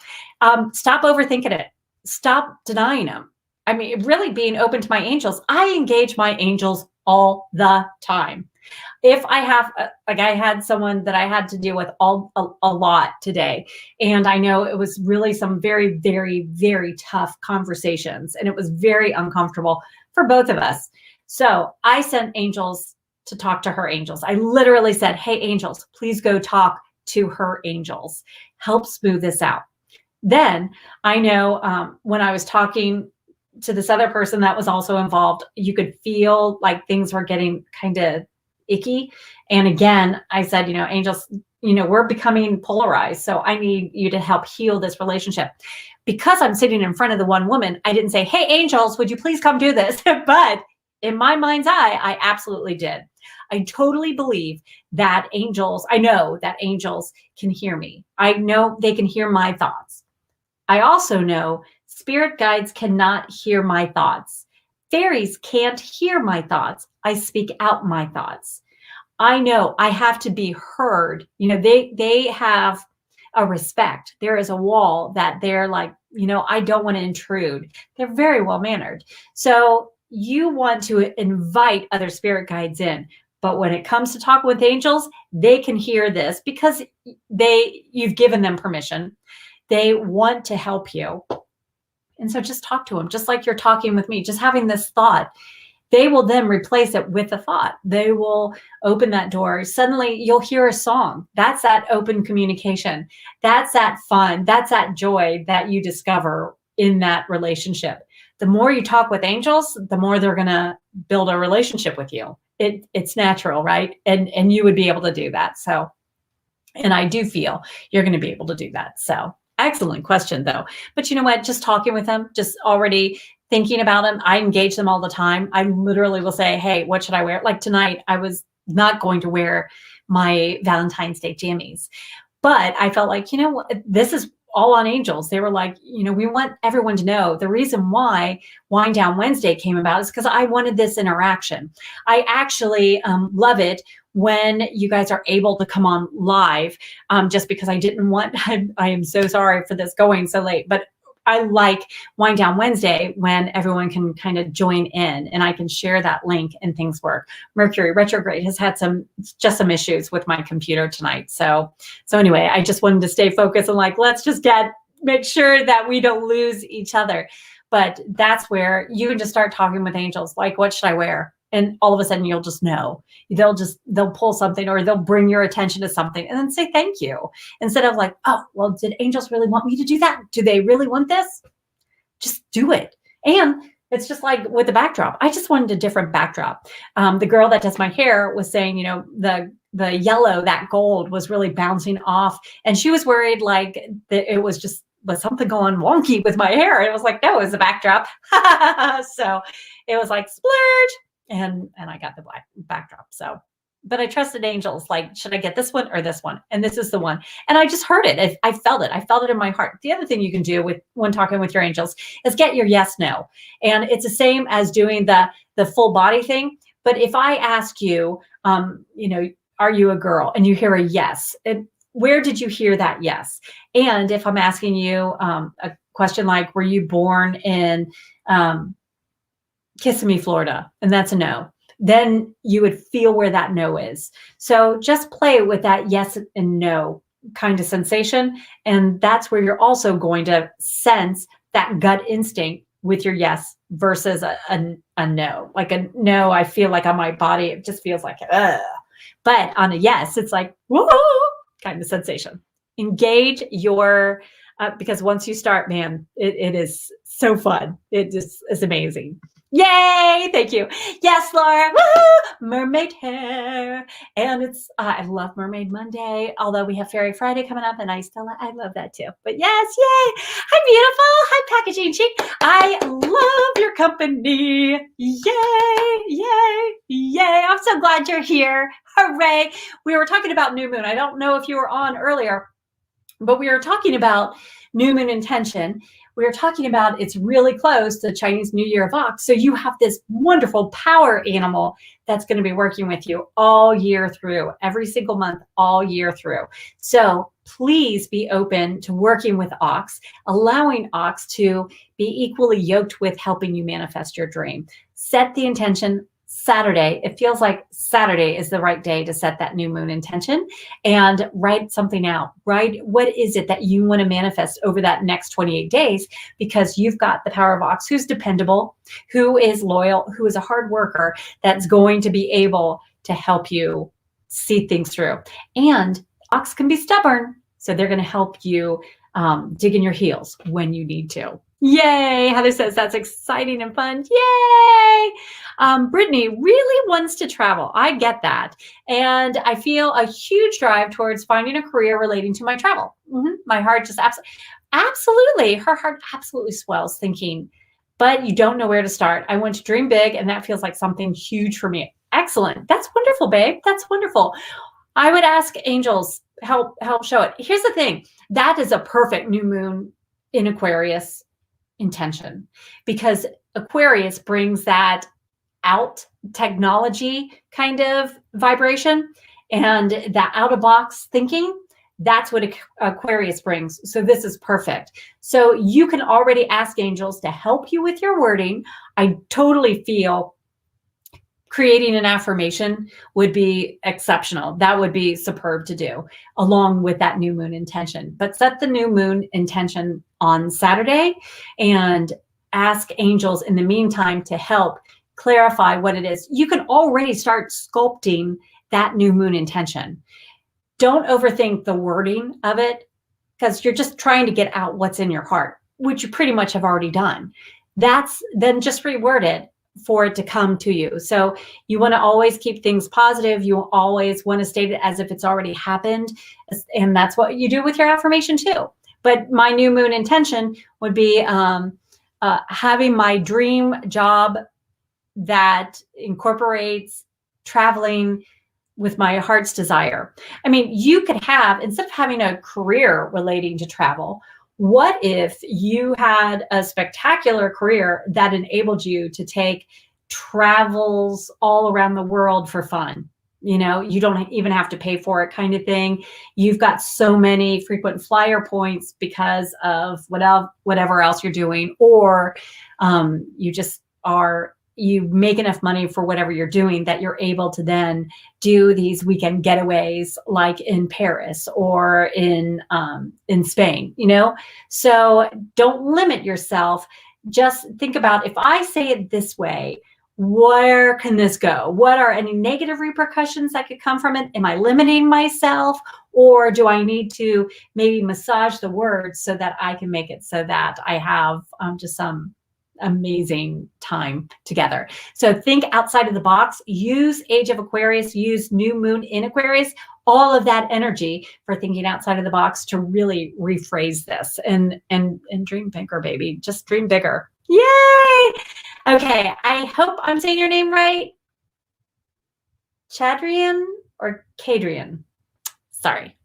Stop overthinking it. Stop denying them. I mean, really being open to my angels. I engage my angels all the time. If I have, I had someone that I had to deal with a lot today, and I know it was really some very, very, very tough conversations, and it was very uncomfortable for both of us. So I sent angels to talk to her angels. I literally said, hey, angels, please go talk to her angels. Help smooth this out. Then I know when I was talking to this other person that was also involved, you could feel like things were getting kind of icky. And again, I said, angels, we're becoming polarized. So I need you to help heal this relationship. Because I'm sitting in front of the one woman, I didn't say, hey, angels, would you please come do this? But in my mind's eye, I absolutely did. I totally believe that I know that angels can hear me. I know they can hear my thoughts. I also know spirit guides cannot hear my thoughts. Fairies can't hear my thoughts. I speak out my thoughts. I know I have to be heard. They have a respect. There is a wall that they're like, I don't want to intrude. They're very well mannered. So you want to invite other spirit guides in. But when it comes to talking with angels, they can hear this because you've given them permission. They want to help you. And so just talk to them, just like you're talking with me, just having this thought. They will then replace it with a thought. They will open that door. Suddenly you'll hear a song. That's that open communication. That's that fun. That's that joy that you discover in that relationship. The more you talk with angels, the more they're going to build a relationship with you. It's natural, right? And you would be able to do that. So, and I do feel you're going to be able to do that. So excellent question though. But you know what? Just talking with them, just already thinking about them. I engage them all the time. I literally will say, hey, what should I wear? Like tonight, I was not going to wear my Valentine's Day jammies, but I felt like, this is all on angels. They were like, we want everyone to know the reason why Wind Down Wednesday came about is because I wanted this interaction. I actually love it when you guys are able to come on live, just because I didn't want, I am so sorry for this going so late, but I like Wind Down Wednesday when everyone can kind of join in and I can share that link and things work. Mercury retrograde has had some issues with my computer tonight. So anyway, I just wanted to stay focused and like, let's just make sure that we don't lose each other. But that's where you can just start talking with angels. Like, what should I wear? And all of a sudden you'll just know. They'll pull something, or they'll bring your attention to something and then say thank you. Instead of like, oh, well, did angels really want me to do that? Do they really want this? Just do it. And it's just like with the backdrop. I just wanted a different backdrop. The girl that does my hair was saying, the yellow, that gold was really bouncing off. And she was worried like that it was something going wonky with my hair. And it was like, no, it was a backdrop. So it was like splurge. And I got the black backdrop. So, but I trusted angels. Like, should I get this one or this one? And this is the one. And I just heard it. I felt it. I felt it in my heart. The other thing you can do when talking with your angels is get your yes, no. And it's the same as doing the full body thing. But if I ask you, are you a girl? And you hear a yes, where did you hear that yes? And if I'm asking you a question like, were you born in Kissimmee, Florida? And that's a no. Then you would feel where that no is. So just play with that yes and no kind of sensation. And that's where you're also going to sense that gut instinct with your yes versus a no. Like a no, I feel like on my body, it just feels like, ugh. But on a yes, it's like, whoa, kind of sensation. Engage your, because once you start, man, it is so fun. It just is amazing. Yay! Thank you. Yes, Laura. Woo! Mermaid hair. And it's, I love Mermaid Monday, although we have Fairy Friday coming up and I love that too. But yes, yay. Hi, beautiful. Hi, Packaging Chic. I love your company. Yay, yay, yay. I'm so glad you're here. Hooray. We were talking about new moon. I don't know if you were on earlier, but we were talking about new moon intention. We were talking about it's really close to Chinese New Year of Ox. So you have this wonderful power animal that's going to be working with you all year through, every single month, all year through. So please be open to working with Ox, allowing Ox to be equally yoked with helping you manifest your dream. Set the intention. Saturday, it feels like Saturday is the right day to set that new moon intention and write something out. Write what is it that you want to manifest over that next 28 days, because you've got the power of Ox, who's dependable, who is loyal, who is a hard worker, that's going to be able to help you see things through. And Ox can be stubborn, so they're going to help you dig in your heels when you need to. Yay! Heather says that's exciting and fun. Yay! Brittany really wants to travel. I get that. And I feel a huge drive towards finding a career relating to my travel. My heart just absolutely, her heart absolutely swells thinking, but you don't know where to start. I want to dream big, and that feels like something huge for me. Excellent. That's wonderful, babe. That's wonderful. I would ask angels, help show it. Here's the thing. That is a perfect new moon in Aquarius intention, because Aquarius brings that out technology kind of vibration and that out of box thinking. That's what Aquarius brings. So this is perfect. So you can already ask angels to help you with your wording. I totally feel creating an affirmation would be exceptional. That would be superb to do along with that new moon intention. But set the new moon intention on Saturday and ask angels in the meantime to help clarify what it is. You can already start sculpting that new moon intention. Don't overthink the wording of it, because you're just trying to get out what's in your heart, which you pretty much have already done. Then just reword it for it to come to you. So you want to always keep things positive. You always want to state it as if it's already happened. And that's what you do with your affirmation too. But my new moon intention would be having my dream job that incorporates traveling with my heart's desire. I mean, you could have, instead of having a career relating to travel, what if you had a spectacular career that enabled you to take travels all around the world for fun? You know, you don't even have to pay for it kind of thing. You've got so many frequent flyer points because of whatever else you're doing, or you make enough money for whatever you're doing that you're able to then do these weekend getaways like in Paris or in Spain, you know? So don't limit yourself. Just think about, if I say it this way, where can this go? What are any negative repercussions that could come from it? Am I limiting myself? Or do I need to maybe massage the words so that I can make it so that I have just some amazing time together? So think outside of the box, use Age of Aquarius, use New Moon in Aquarius, all of that energy for thinking outside of the box to really rephrase this and dream bigger, baby. Just dream bigger. Yay! Okay, I hope I'm saying your name right. Chadrian or Cadrian? Sorry.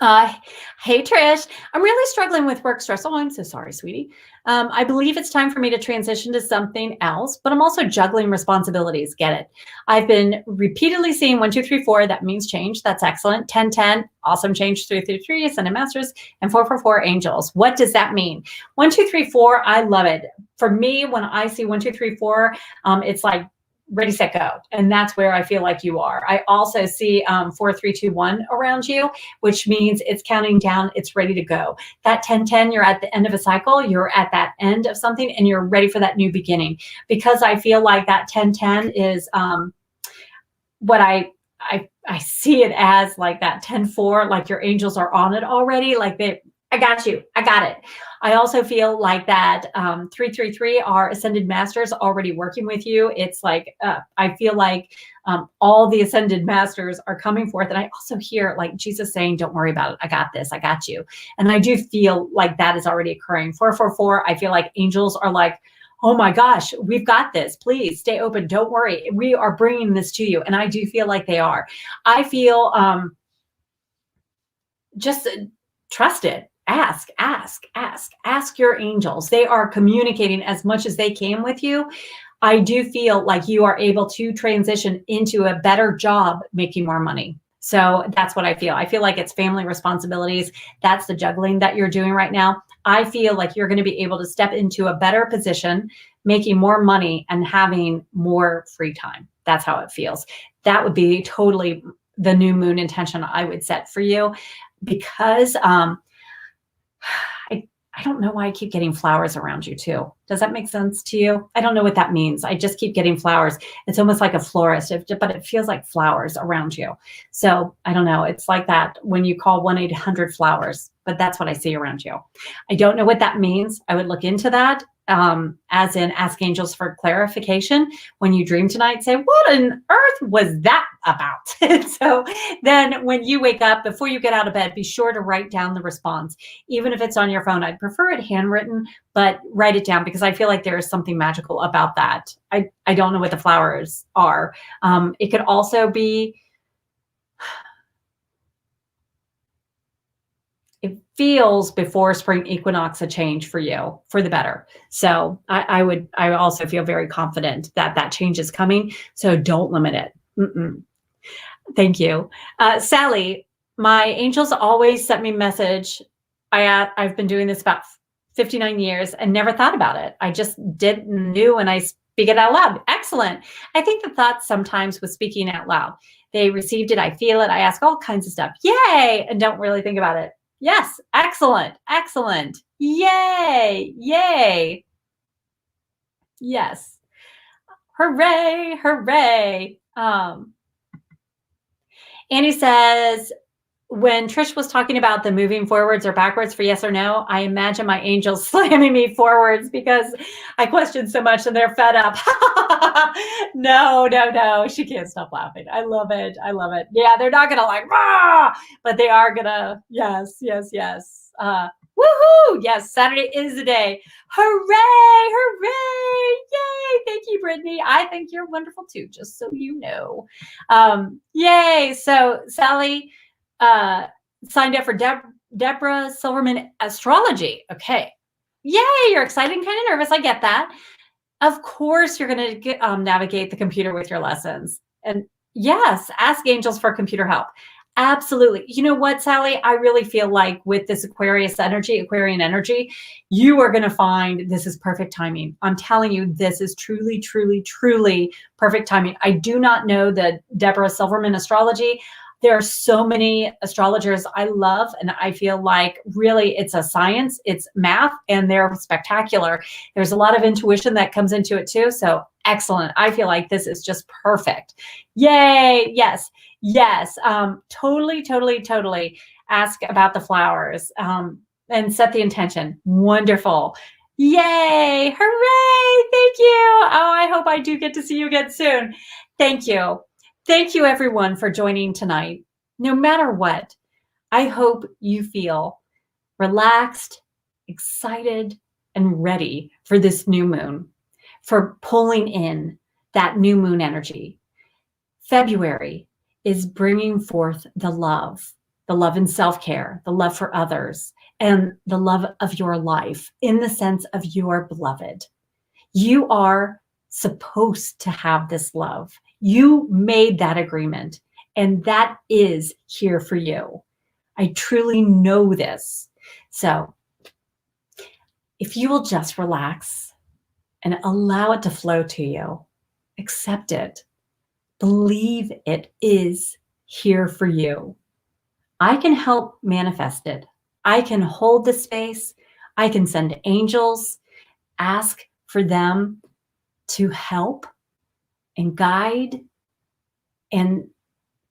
Hey, Trish. I'm really struggling with work stress. Oh, I'm so sorry, sweetie. I believe it's time for me to transition to something else, but I'm also juggling responsibilities. Get it? I've been repeatedly seeing 1, 2, 3, 4. That means change. That's excellent. 10, 10. Awesome change. 3, 3, 3. Ascended Masters. And 4, 4, 4. Angels. What does that mean? 1, 2, 3, 4. I love it. For me, when I see 1, 2, 3, 4, it's like ready, set, go. And that's where I feel like you are. I also see 4, 3, 2, 1 around you, which means it's counting down. It's ready to go. That 10, 10, you're at the end of a cycle. You're at that end of something and you're ready for that new beginning. Because I feel like that 10, 10 is what I see it as, like that 10, 4, like your angels are on it already. Like I got you. I got it. I also feel like that 3, 3, 3 are Ascended Masters already working with you. It's like, I feel like all the Ascended Masters are coming forth. And I also hear like Jesus saying, don't worry about it. I got this. I got you. And I do feel like that is already occurring. 4, 4, 4, I feel like angels are like, oh my gosh, we've got this. Please stay open. Don't worry. We are bringing this to you. And I do feel like they are. I feel just trust it. Ask your angels. They are communicating as much as they can with you. I do feel like you are able to transition into a better job making more money. So that's what I feel. I feel like it's family responsibilities. That's the juggling that you're doing right now. I feel like you're going to be able to step into a better position, making more money and having more free time. That's how it feels. That would be totally the new moon intention I would set for you, because I don't know why I keep getting flowers around you too. Does that make sense to you? I don't know what that means. I just keep getting flowers. It's almost like a florist, but it feels like flowers around you. So I don't know. It's like that when you call 1-800-FLOWERS, but that's what I see around you. I don't know what that means. I would look into that. As in ask angels for clarification. When you dream tonight, say, what on earth was that about? So then when you wake up, before you get out of bed, be sure to write down the response. Even if it's on your phone, I'd prefer it handwritten, but write it down because I feel like there is something magical about that. I don't know what the flowers are. It could also be, it feels before spring equinox a change for you for the better. So I also feel very confident that that change is coming. So don't limit it. Thank you. Sally, my angels always sent me a message. I've been doing this about 59 years and never thought about it. I just knew and I speak it out loud. Excellent. I think the thoughts sometimes with speaking out loud, they received it. I feel it. I ask all kinds of stuff. Yay. And don't really think about it. Yes. Excellent. Excellent. Yay. Yay. Yes. Hooray. Hooray. Annie says, when Trish was talking about the moving forwards or backwards for yes or no, I imagine my angels slamming me forwards because I question so much and they're fed up. No. She can't stop laughing. I love it. I love it. Yeah, they're not going to like, rah, but they are going to, yes. Woohoo! Yes, Saturday is the day. Hooray! Hooray! Yay! Thank you, Brittany. I think you're wonderful too, just so you know. Yay! So Sally signed up for Deborah Silverman Astrology. Okay. Yay! You're excited and kind of nervous. I get that. Of course, you're going to navigate the computer with your lessons. And yes, ask angels for computer help. Absolutely. You know what, Sally? I really feel like with this Aquarian energy, you are going to find this is perfect timing. I'm telling you, this is truly, truly, truly perfect timing. I do not know the Deborah Silverman Astrology. There are so many astrologers I love, and I feel like really it's a science, it's math, and they're spectacular. There's a lot of intuition that comes into it too. So excellent. I feel like this is just perfect. Yay. Yes. Yes. Totally, totally, totally ask about the flowers and set the intention. Wonderful. Yay. Hooray. Thank you. Oh, I hope I do get to see you again soon. Thank you. Thank you, everyone, for joining tonight. No matter what, I hope you feel relaxed, excited, and ready for this new moon, for pulling in that new moon energy. February is bringing forth the love and self-care, the love for others, and the love of your life in the sense of your beloved. You are supposed to have this love. You made that agreement, and that is here for you. I truly know this. So if you will just relax and allow it to flow to you, accept it, believe it is here for you. I can help manifest it. I can hold the space. I can send angels, ask for them to help and guide and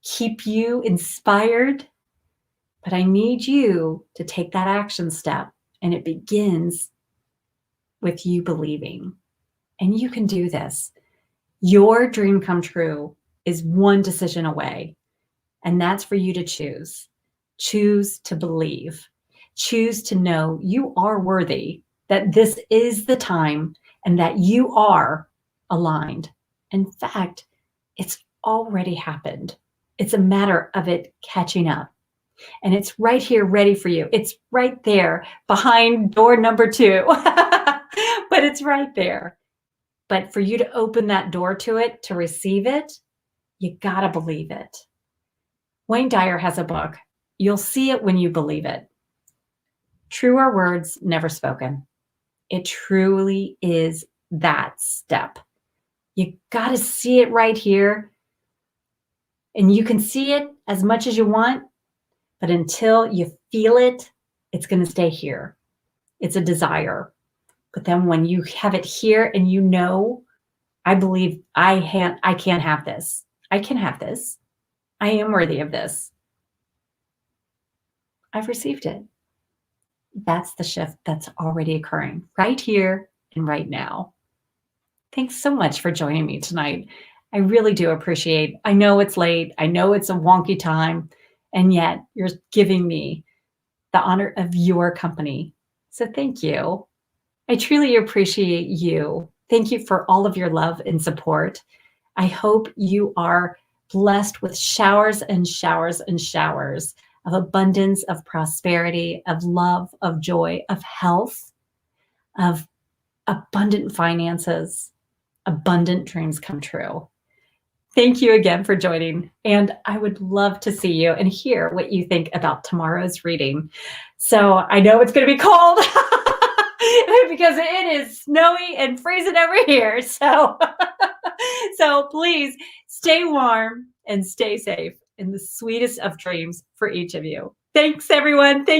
keep you inspired. But I need you to take that action step, and it begins with you believing. And you can do this. Your dream come true is one decision away, and that's for you to choose. Choose to believe. Choose to know you are worthy, that this is the time, and that you are aligned. In fact, it's already happened. It's a matter of it catching up. And it's right here ready for you. It's right there behind door number 2. But it's right there. But for you to open that door to it, to receive it, you gotta believe it. Wayne Dyer has a book. You'll see it when you believe it. Truer words never spoken. It truly is that step. You gotta see it right here. And you can see it as much as you want, but until you feel it, it's going to stay here. It's a desire. But then when you have it here and you know, I believe I can have this. I can have this. I am worthy of this. I've received it. That's the shift that's already occurring right here and right now. Thanks so much for joining me tonight. I really do appreciate. I know it's late. I know it's a wonky time, and yet you're giving me the honor of your company. So thank you. I truly appreciate you. Thank you for all of your love and support. I hope you are blessed with showers and showers and showers of abundance, of prosperity, of love, of joy, of health, of abundant finances, abundant dreams come true. Thank you again for joining, and I would love to see you and hear what you think about tomorrow's reading. So I know it's going to be cold because it is snowy and freezing over here. So, so please stay warm and stay safe, and the sweetest of dreams for each of you. Thanks, everyone.